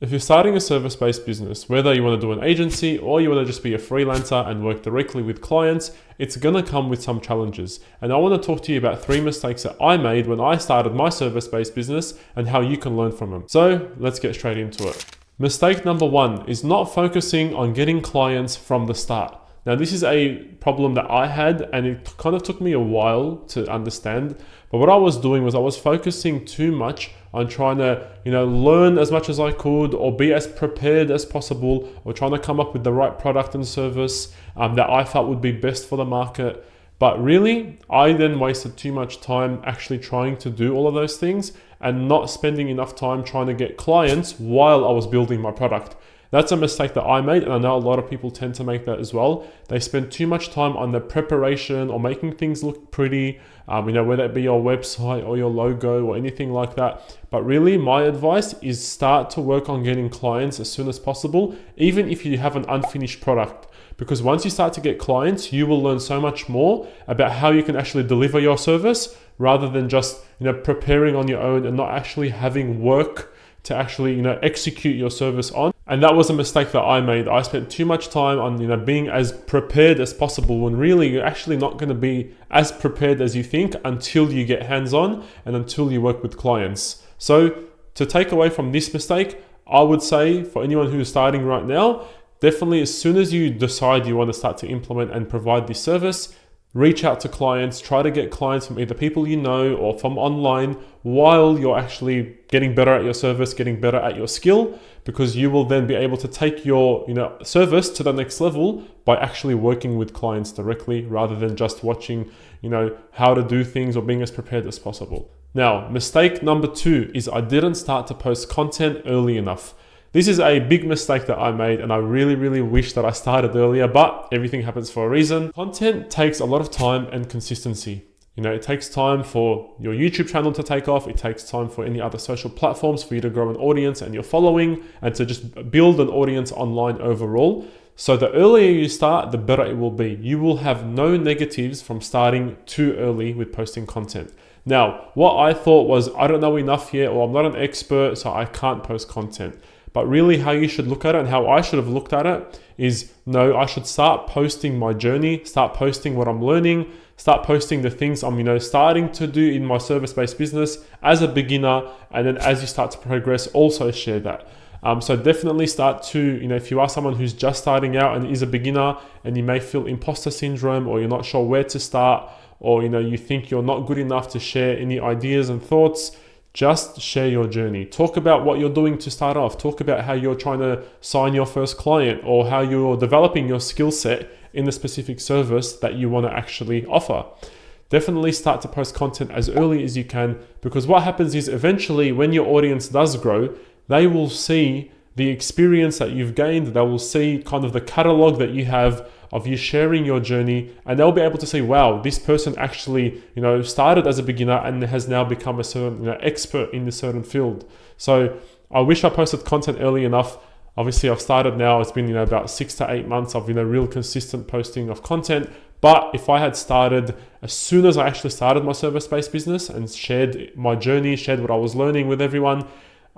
If you're starting a service-based business, whether you want to do an agency or you want to just be a freelancer and work directly with clients, it's going to come with some challenges. And I want to talk to you about 3 mistakes that I made when I started my service-based business and how you can learn from them. So let's get straight into it. Mistake number 1 is not focusing on getting clients from the start. Now, this is a problem that I had, and it kind of took me a while to understand. But what I was doing was I was focusing too much on trying to, learn as much as I could or be as prepared as possible, or trying to come up with the right product and service that I felt would be best for the market. But really, I then wasted too much time actually trying to do all of those things and not spending enough time trying to get clients while I was building my product. That's a mistake that I made, and I know a lot of people tend to make that as well. They spend too much time on the preparation or making things look pretty, whether it be your website or your logo or anything like that. But really, my advice is start to work on getting clients as soon as possible, even if you have an unfinished product. Because once you start to get clients, you will learn so much more about how you can actually deliver your service rather than just preparing on your own and not actually having work to actually execute your service on. And that was a mistake that I made. I spent too much time on being as prepared as possible, when really you're actually not going to be as prepared as you think until you get hands-on and until you work with clients. So to take away from this mistake, I would say for anyone who's starting right now, definitely as soon as you decide you want to start to implement and provide this service, reach out to clients, try to get clients from either people you know or from online while you're actually getting better at your service, getting better at your skill, because you will then be able to take your service to the next level by actually working with clients directly rather than just watching how to do things or being as prepared as possible. Now, mistake number 2 is I didn't start to post content early enough. This is a big mistake that I made, and I really, really wish that I started earlier, but everything happens for a reason. Content takes a lot of time and consistency. It takes time for your YouTube channel to take off. It takes time for any other social platforms for you to grow an audience and your following and to just build an audience online overall. So the earlier you start, the better it will be. You will have no negatives from starting too early with posting content. Now, what I thought was, I don't know enough yet, or I'm not an expert, so I can't post content. But really how you should look at it and how I should have looked at it is, no, I should start posting my journey, start posting what I'm learning, start posting the things I'm starting to do in my service-based business as a beginner. And then as you start to progress, also share that. So definitely start to, if you are someone who's just starting out and is a beginner and you may feel imposter syndrome, or you're not sure where to start, or you think you're not good enough to share any ideas and thoughts, just share your journey. Talk about what you're doing to start off. Talk about how you're trying to sign your first client, or how you're developing your skill set in the specific service that you want to actually offer. Definitely start to post content as early as you can, because what happens is eventually when your audience does grow, they will see the experience that you've gained. They will see kind of the catalog that you have of you sharing your journey, and they'll be able to say, wow, this person actually, started as a beginner and has now become a certain, expert in a certain field. So I wish I posted content early enough. Obviously I've started now, it's been, about 6 to 8 months of, real consistent posting of content. But if I had started as soon as I actually started my service-based business and shared my journey, shared what I was learning with everyone,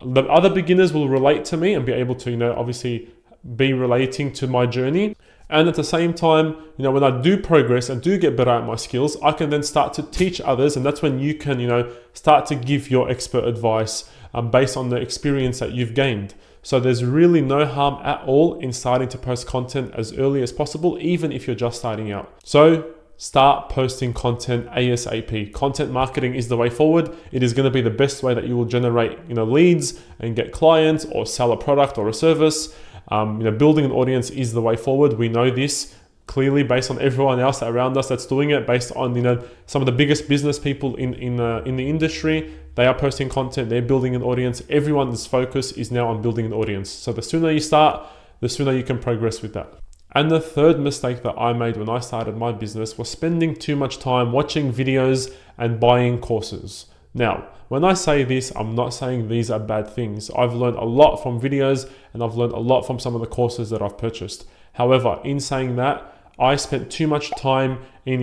the other beginners will relate to me and be able to, obviously be relating to my journey. And at the same time, when I do progress and do get better at my skills, I can then start to teach others. And that's when you can, start to give your expert advice based on the experience that you've gained. So there's really no harm at all in starting to post content as early as possible, even if you're just starting out. So start posting content ASAP. Content marketing is the way forward. It is going to be the best way that you will generate, leads and get clients or sell a product or a service. Building an audience is the way forward. We know this clearly based on everyone else around us that's doing it, based on some of the biggest business people in the industry. They are posting content, they're building an audience. Everyone's focus is now on building an audience. So the sooner you start, the sooner you can progress with that. And the third mistake that I made when I started my business was spending too much time watching videos and buying courses. Now, when I say this, I'm not saying these are bad things. I've learned a lot from videos and I've learned a lot from some of the courses that I've purchased. However, in saying that, I spent too much time in,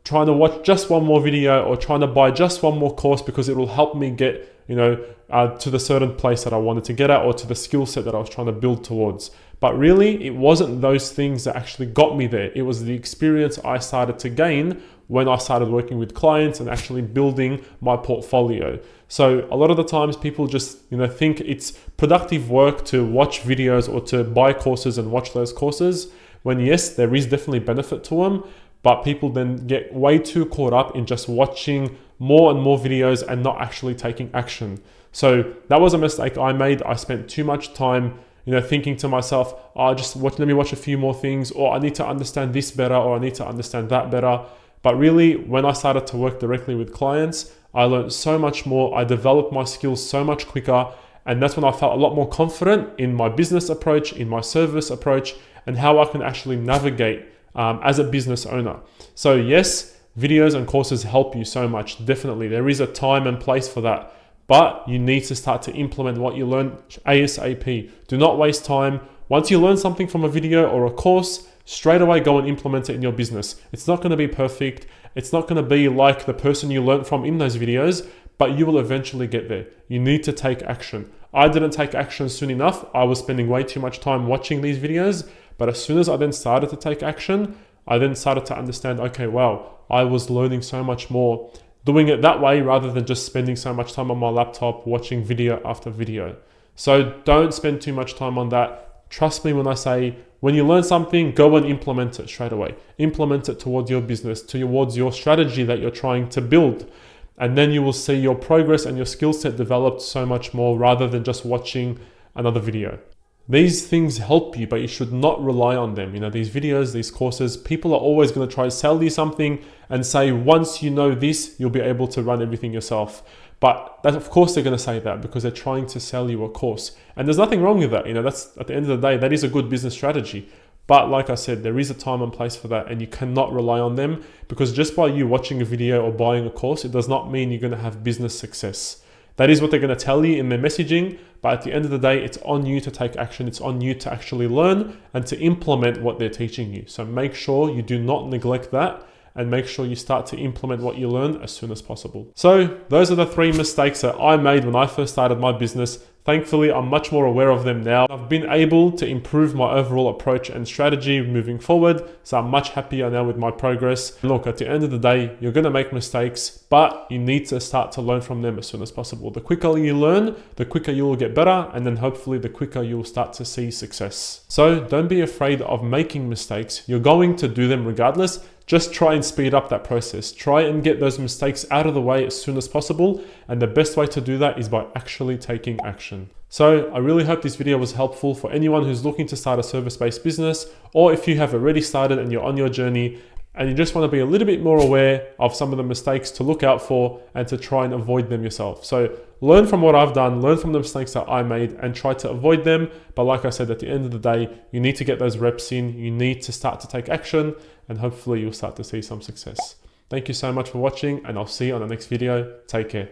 trying to watch just one more video or trying to buy just one more course because it will help me get, to the certain place that I wanted to get at or to the skill set that I was trying to build towards. But really, it wasn't those things that actually got me there. It was the experience I started to gain when I started working with clients and actually building my portfolio. So a lot of the times people just, think it's productive work to watch videos or to buy courses and watch those courses, when yes, there is definitely benefit to them, but people then get way too caught up in just watching more and more videos and not actually taking action. So that was a mistake I made. I spent too much time thinking to myself, let me watch a few more things, or I need to understand this better, or I need to understand that better. But really, when I started to work directly with clients, I learned so much more. I developed my skills so much quicker. And that's when I felt a lot more confident in my business approach, in my service approach, and how I can actually navigate as a business owner. So yes, videos and courses help you so much. Definitely, there is a time and place for that. But you need to start to implement what you learn ASAP. Do not waste time. Once you learn something from a video or a course, straight away go and implement it in your business. It's not going to be perfect. It's not going to be like the person you learned from in those videos, but you will eventually get there. You need to take action. I didn't take action soon enough. I was spending way too much time watching these videos. But as soon as I then started to take action, I then started to understand, okay, wow, I was learning so much more doing it that way rather than just spending so much time on my laptop watching video after video. So don't spend too much time on that. Trust me when I say, when you learn something, go and implement it straight away. Implement it towards your business, towards your strategy that you're trying to build. And then you will see your progress and your skill set developed so much more rather than just watching another video. These things help you, but you should not rely on them. These videos, these courses, people are always going to try to sell you something and say, once you know this, you'll be able to run everything yourself. But that, of course, they're going to say that because they're trying to sell you a course. And there's nothing wrong with that. That's at the end of the day, that is a good business strategy. But like I said, there is a time and place for that, and you cannot rely on them, because just by you watching a video or buying a course, it does not mean you're going to have business success. That is what they're going to tell you in their messaging, but at the end of the day, it's on you to take action. It's on you to actually learn and to implement what they're teaching you. So make sure you do not neglect that, and make sure you start to implement what you learn as soon as possible. So those are the 3 mistakes that I made when I first started my business. Thankfully, I'm much more aware of them now. I've been able to improve my overall approach and strategy moving forward, so I'm much happier now with my progress. Look, at the end of the day, you're going to make mistakes, but you need to start to learn from them as soon as possible. The quicker you learn, the quicker you will get better, and then hopefully the quicker you will start to see success. So don't be afraid of making mistakes. You're going to do them regardless. Just try and speed up that process. Try and get those mistakes out of the way as soon as possible. And the best way to do that is by actually taking action. So I really hope this video was helpful for anyone who's looking to start a service-based business, or if you have already started and you're on your journey and you just want to be a little bit more aware of some of the mistakes to look out for and to try and avoid them yourself. So learn from what I've done, learn from the mistakes that I made and try to avoid them. But like I said, at the end of the day, you need to get those reps in, you need to start to take action, and hopefully you'll start to see some success. Thank you so much for watching, and I'll see you on the next video. Take care.